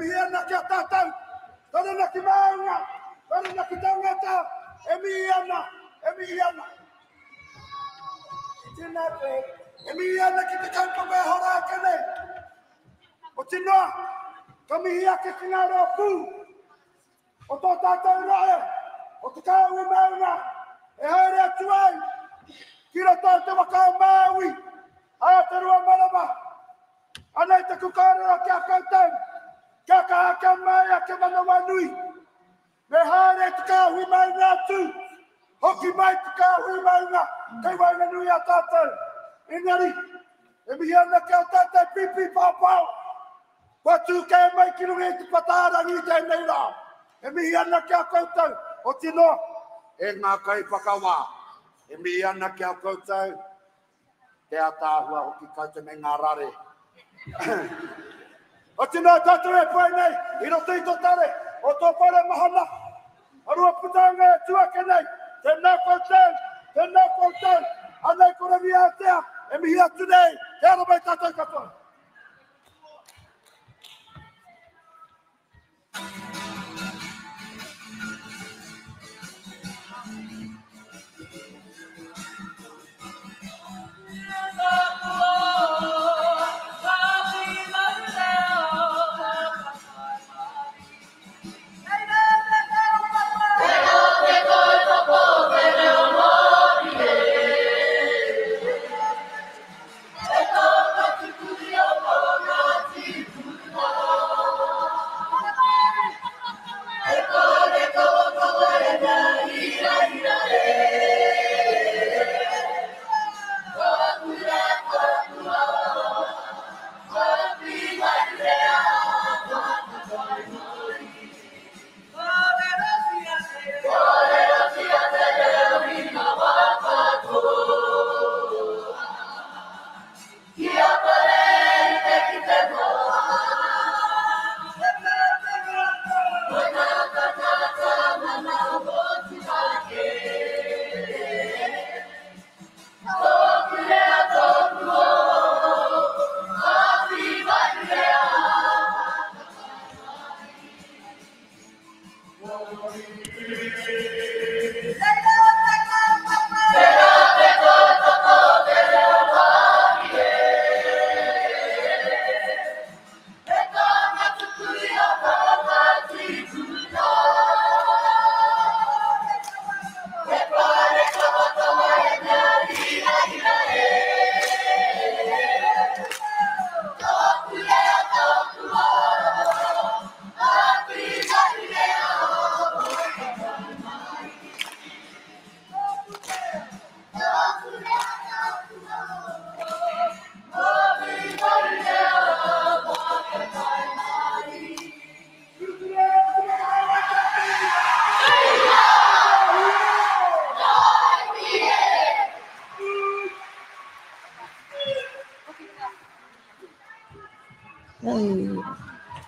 Emiana kia tātou. Tana ki maunga. Tana ki tangata. Emiana. Tina pe. Emiana ki te kanka me hora kene. O tinoa. Kami hia ke kingaro pū. O tō tātou rae. O te kāu I maunga. E haere atu ai. Kira tātou wakao Māui. Aotarua marama. Anei te kukārera kia koutou. Kia kahaka mai a ke manawa nui. Me haere te kāhui maunga atu. Hoki mai te kāhui maunga. Kei waina nui a tātou. Engari. E mihiana kia tātou pipi pāpau. Watu kei mai ki rungi te patārangi te nei rā. E mihiana kia koutou. O tino. E ngā kai whakawā. E mihiana kia koutou. Te atāhua hoki koutou me ngā rare. O tino tātou e pai nei. I roto I tō tare. O tō whare mahana. Arua putanga e tuake nei. Tēnā koutou. Anei kora mi Aotea. E mihi atu nei. Te ara mai tātou katoa.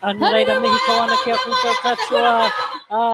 Anreira mihi ko ana kia koutou katoa.